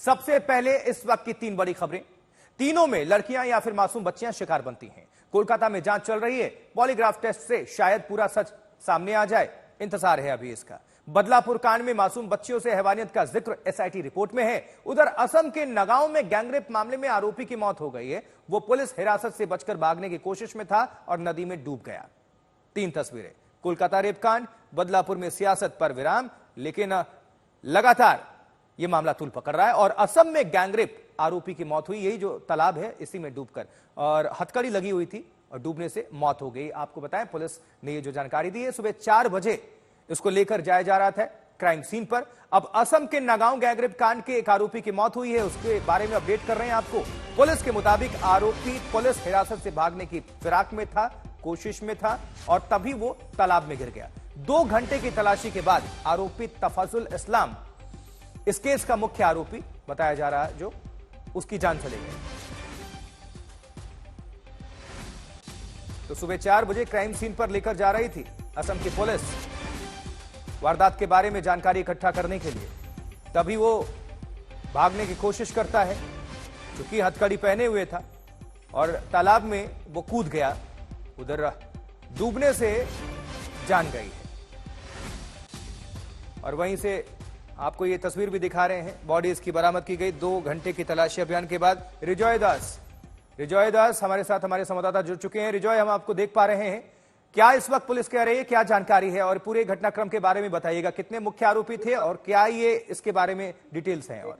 सबसे पहले इस वक्त की तीन बड़ी खबरें, तीनों में लड़कियां या फिर मासूम बच्चियां शिकार बनती हैं। कोलकाता में जांच चल रही है, पॉलीग्राफ टेस्ट से शायद पूरा सच सामने आ जाए, इंतजार है अभी इसका। बदलापुर कांड में मासूम बच्चियों से हैवानियत का जिक्र एसआईटी रिपोर्ट में है। उधर असम के नगांव में गैंगरेप मामले में आरोपी की मौत हो गई है। वो पुलिस हिरासत से बचकर भागने की कोशिश में था और नदी में डूब गया। तीन तस्वीरें, कोलकाता रेप कांड, बदलापुर में सियासत पर विराम, लेकिन लगातार यह मामला तूल पकड़ रहा है। और असम में गैंगरेप आरोपी की मौत हुई, यही जो तालाब है इसी में डूबकर, और हथकड़ी लगी हुई थी और डूबने से मौत हो गई। आपको बताएं, पुलिस ने ये जो जानकारी दी है, सुबह 4 बजे इसको लेकर जाया जा रहा था क्राइम सीन पर। अब असम के नगांव गैंगरेप कांड के एक आरोपी की मौत हुई है, उसके बारे में अपडेट कर रहे हैं आपको। पुलिस के मुताबिक आरोपी पुलिस हिरासत से भागने की फिराक में था, कोशिश में था, और तभी वो तालाब में गिर गया। 2 घंटे की तलाशी के बाद आरोपी तफजुल इस्लाम, इस केस का मुख्य आरोपी बताया जा रहा है, जो उसकी जान चली गई। तो सुबह 4 बजे क्राइम सीन पर लेकर जा रही थी असम की पुलिस वारदात के बारे में जानकारी इकट्ठा करने के लिए। तभी वो भागने की कोशिश करता है, क्योंकि हथकड़ी पहने हुए था, और तालाब में वो कूद गया। उधर डूबने से जान गई है। और वहीं से आपको ये तस्वीर भी दिखा रहे हैं, बॉडी इसकी बरामद की गई 2 घंटे की तलाशी अभियान के बाद। रिजॉय दास हमारे साथ, हमारे संवाददाता जुड़ चुके हैं। रिजॉय, हम आपको देख पा रहे हैं, क्या इस वक्त पुलिस कह रही है, क्या जानकारी है, और पूरे घटनाक्रम के बारे में बताइएगा। कितने मुख्य आरोपी थे और क्या ये इसके बारे में डिटेल्स हैं? और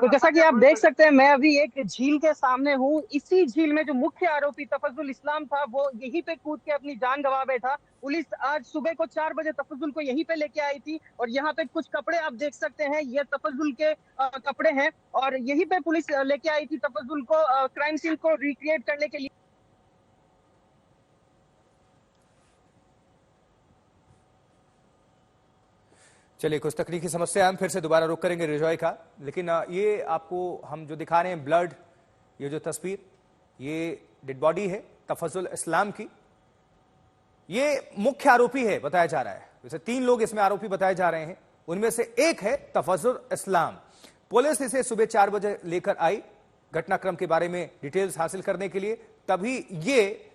तो जैसा कि आप देख सकते हैं, मैं अभी एक झील के सामने हूँ। इसी झील में जो मुख्य आरोपी तफजुल इस्लाम था, वो यहीं पे कूद के अपनी जान गंवा बैठा। पुलिस आज सुबह को 4 बजे तफजुल को यहीं पे लेके आई थी, और यहाँ पे कुछ कपड़े आप देख सकते हैं, ये तफजुल के कपड़े हैं, और यहीं पे पुलिस लेके आई थी तफजुल को क्राइम सीन को रिक्रिएट करने के लिए। चलिए, कुछ तकनीकी समस्या, हम फिर से दोबारा रुक करेंगे रिजॉय का। लेकिन ये आपको हम जो दिखा रहे हैं ब्लड, ये जो तस्वीर, ये डेड बॉडी है तफजुल इस्लाम की। ये मुख्य आरोपी है बताया जा रहा है। वैसे 3 लोग इसमें आरोपी बताए जा रहे हैं, उनमें से एक है तफजुल इस्लाम। पुलिस इसे सुबह 4 बजे लेकर आई घटनाक्रम के बारे में डिटेल्स हासिल करने के लिए। तभी ये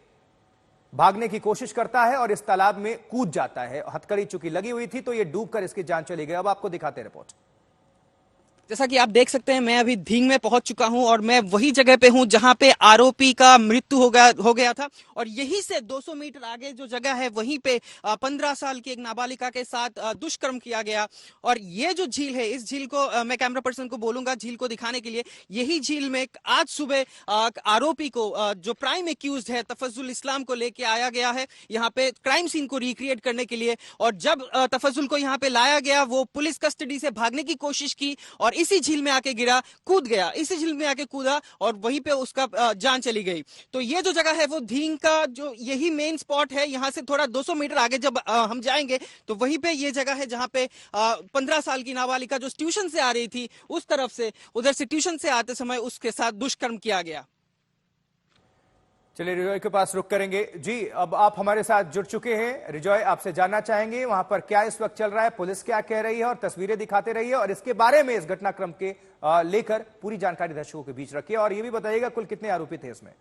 भागने की कोशिश करता है और इस तालाब में कूद जाता है। हथकड़ी चूंकि लगी हुई थी तो ये डूबकर इसकी जान चली गई। अब आपको दिखाते हैं रिपोर्ट। जैसा कि आप देख सकते हैं, मैं अभी धींग में पहुंच चुका हूं, और मैं वही जगह पे हूं जहां पे आरोपी का मृत्यु हो गया था। और यहीं से 200 मीटर आगे जो जगह है, वहीं पे 15 साल की एक नाबालिगा के साथ दुष्कर्म किया गया। और ये जो झील है, इस झील को मैं कैमरा पर्सन को बोलूंगा झील को दिखाने के लिए। यही झील में आज सुबह आरोपी को, जो प्राइम एक्यूज्ड है तफजुल इस्लाम को, लेके आया गया है यहाँ पे क्राइम सीन को रिक्रिएट करने के लिए। और जब तफजुल को यहाँ पे लाया गया, वो पुलिस कस्टडी से भागने की कोशिश की और इसी झील में आके कूद गया, इसी झील में आके कूदा, और वहीं पे उसका जान चली गई। तो ये जो जगह है, वो धींग का जो यही मेन स्पॉट है। यहाँ से थोड़ा 200 मीटर आगे जब हम जाएंगे, तो वहीं पे ये जगह है जहाँ पे 15 साल की नाबालिगा जो ट्यूशन से आ रही थी, उस तरफ से, उधर से ट्यूशन से आते समय उसके साथ दुष्कर्म किया गया। चलिए, रिजॉय के पास रुक करेंगे जी। अब आप हमारे साथ जुड़ चुके हैं। रिजॉय, आपसे जानना चाहेंगे वहां पर क्या इस वक्त चल रहा है, पुलिस क्या कह रही है, और तस्वीरें दिखाते रहिए, और इसके बारे में, इस घटनाक्रम के लेकर पूरी जानकारी दर्शकों के बीच रखिए। और ये भी बताइएगा कुल कितने आरोपी थे इसमें?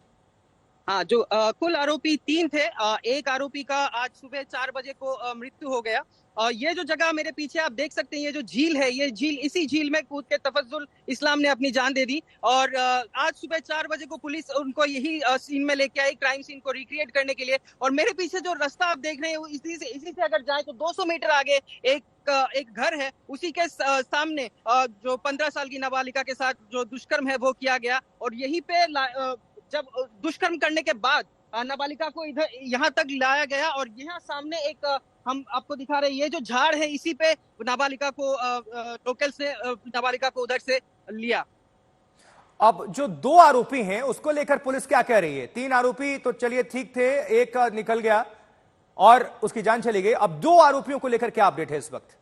हाँ, जो कुल आरोपी 3 थे। एक आरोपी का आज सुबह 4 बजे को मृत्यु हो गया। ये जो जगह मेरे पीछे आप देख सकते हैं, ये जो झील है, ये झील, इसी झील में कूद के तफजुल इस्लाम ने अपनी जान दे दी। और आज सुबह 4 बजे को पुलिस उनको यही सीन में लेके आई, क्राइम सीन को रिक्रिएट करने के लिए। और मेरे पीछे जो रास्ता आप देख रहे हैं, इसी से अगर जाए तो 200 मीटर आगे एक घर है, उसी के सामने जो 15 साल की नाबालिगा के साथ जो दुष्कर्म है वो किया गया। और यहीं पे जब दुष्कर्म करने के बाद नाबालिगा को इधर यहाँ तक लाया गया, और यहाँ सामने एक हम आपको दिखा रहे हैं, ये जो झाड़ है, इसी पे नाबालिगा को लोकल से नाबालिगा को उधर से लिया। अब जो 2 आरोपी हैं उसको लेकर पुलिस क्या कह रही है? 3 आरोपी तो चलिए ठीक थे, एक निकल गया और उसकी जान चली गई। अब 2 आरोपियों को लेकर क्या अपडेट है इस वक्त?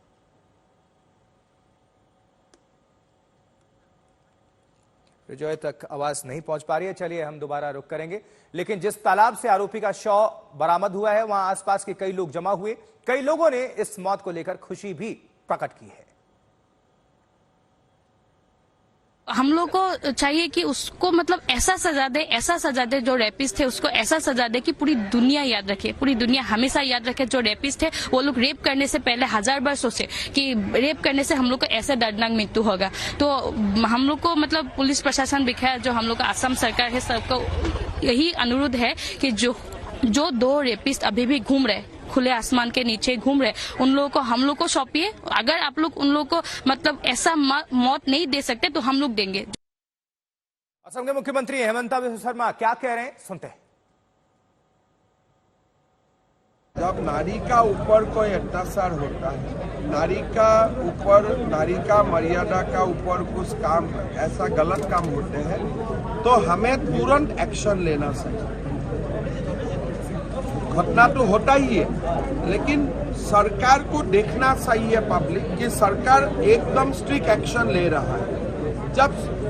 रिजॉय तक आवाज नहीं पहुंच पा रही है। चलिए, हम दोबारा रुक करेंगे। लेकिन जिस तालाब से आरोपी का शव बरामद हुआ है, वहां आसपास के कई लोग जमा हुए। कई लोगों ने इस मौत को लेकर खुशी भी प्रकट की है। हम लोग को चाहिए कि उसको मतलब ऐसा सजा दे जो रेपिस्ट थे उसको ऐसा सजा दे कि पूरी दुनिया याद रखे, पूरी दुनिया हमेशा याद रखे जो रेपिस्ट थे वो लोग रेप करने से पहले 1000 बार सोचे कि रेप करने से हम लोग को ऐसे दर्दनाक मृत्यु होगा। तो हम लोग को मतलब पुलिस प्रशासन भी है, जो हम लोग का असम सरकार है, सबको यही अनुरोध है कि जो 2 रेपिस्ट अभी भी घूम रहे खुले आसमान के नीचे घूम रहे, उन लोगों को हम लोग को सौंपिए। अगर आप लोग उन लोगों को मतलब ऐसा मौत नहीं दे सकते तो हम लोग देंगे। असम के मुख्यमंत्री हेमंता बिस्वा शर्मा क्या कह रहे हैं, सुनते हैं। जब नारी का ऊपर कोई अत्याचार होता है, नारी का ऊपर, नारी का मर्यादा का ऊपर कुछ काम, ऐसा गलत काम होते हैं तो हमें तुरंत एक्शन लेना चाहिए। घटना तो होता ही है, लेकिन सरकार को देखना चाहिए पब्लिक कि सरकार एकदम स्ट्रिक्ट एक्शन ले रहा है।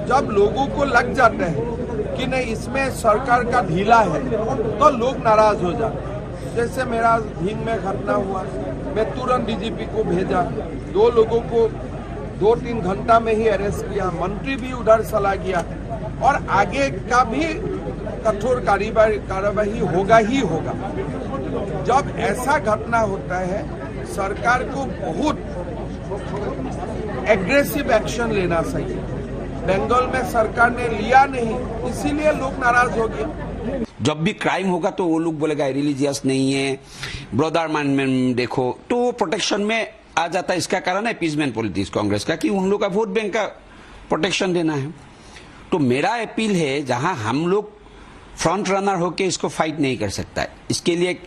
जब लोगों को लग जाते हैं कि नहीं इसमें सरकार का ढीला है तो लोग नाराज हो जाते हैं। जैसे मेरा ढींग में घटना हुआ, मैं तुरंत डीजीपी को भेजा, 2 लोगों को 2-3 घंटा में ही अरेस्ट किया, मंत्री भी उधर चला गया और आगे का भी कठोर कार्रवाई होगा ही होगा। जब ऐसा घटना होता है सरकार को बहुत एग्रेसिव एक्शन लेना चाहिए। बंगाल में सरकार ने लिया नहीं, इसीलिए लोग नाराज हो गए। जब भी क्राइम होगा तो वो लोग बोलेगा रिलीजियस नहीं है, ब्रदर मैन देखो, तो वो प्रोटेक्शन में आ जाता है। इसका कारण है अपीजमेंट पॉलिटिक्स कांग्रेस का कि उन लोग का वोट बैंक का प्रोटेक्शन देना है। तो मेरा अपील है, जहां हम लोग फ्रंट रनर होके इसको फाइट नहीं कर सकता है, इसके लिए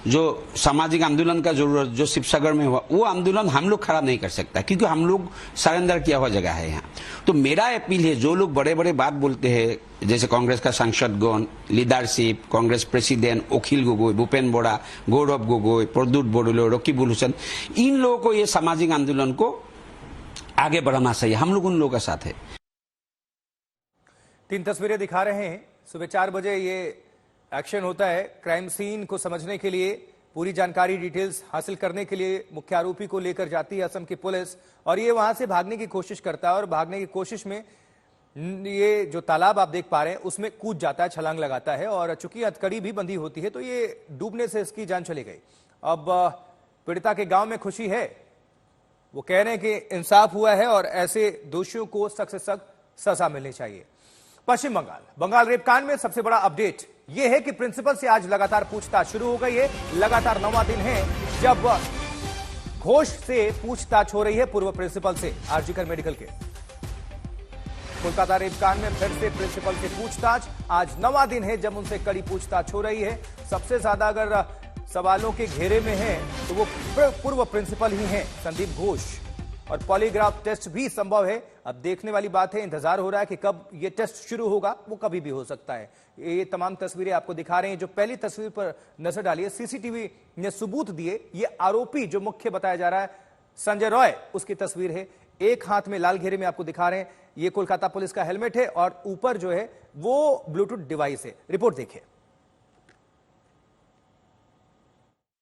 जो सामाजिक आंदोलन का जरूरत जो शिवसागर में हुआ वो आंदोलन हम लोग खड़ा नहीं कर सकता क्योंकि हम लोग सरेंडर किया हुआ जगह है यहाँ। तो मेरा अपील है, जो लोग बड़े बड़े बात बोलते हैं जैसे कांग्रेस का सांसदगण, लीडरशिप, कांग्रेस प्रेसिडेंट अखिल गोगोई, भूपेन बोरा, गौरव गोगोई, प्रद्युत बड़ोले, रकीबुल हुसैन, इन लोगों को ये सामाजिक आंदोलन को आगे बढ़ाना चाहिए। हम लोग उन लोगों के साथ है। 3 तस्वीरें दिखा रहे हैं। सुबह 4 बजे ये एक्शन होता है। क्राइम सीन को समझने के लिए, पूरी जानकारी डिटेल्स हासिल करने के लिए मुख्य आरोपी को लेकर जाती है असम की पुलिस और ये वहां से भागने की कोशिश करता है और भागने की कोशिश में ये जो तालाब आप देख पा रहे हैं उसमें कूद जाता है, छलांग लगाता है और चूंकि हथकड़ी भी बंधी होती है तो ये डूबने से इसकी जान चली गई। अब पीड़िता के गांव में खुशी है, वो कह रहे हैं कि इंसाफ हुआ है और ऐसे दोषियों को सख्त से सख्त सजा मिलनी चाहिए। पश्चिम बंगाल रेप कांड में सबसे बड़ा अपडेट यह है कि प्रिंसिपल से आज लगातार पूछताछ शुरू हो गई है। लगातार 9वां दिन है जब घोष से पूछताछ हो रही है, पूर्व प्रिंसिपल से, आरजीकर मेडिकल के। कोलकाता रेप कांड में फिर से प्रिंसिपल से पूछताछ, आज 9वां दिन है जब उनसे कड़ी पूछताछ हो रही है। सबसे ज्यादा अगर सवालों के घेरे में है तो वो पूर्व प्रिंसिपल ही हैं, संदीप घोष। और पॉलीग्राफ टेस्ट भी संभव है। अब देखने वाली बात है, इंतजार हो रहा है कि कब ये टेस्ट शुरू होगा, वो कभी भी हो सकता है। ये तमाम तस्वीरें आपको दिखा रहे हैं। जो पहली तस्वीर पर नजर डालिए, सीसीटीवी ने सबूत दिए। ये आरोपी जो मुख्य बताया जा रहा है संजय रॉय, उसकी तस्वीर है। एक हाथ में लाल घेरे में आपको दिखा रहे हैं, ये कोलकाता पुलिस का हेलमेट है और ऊपर जो है वो ब्लूटूथ डिवाइस है। रिपोर्ट देखिए।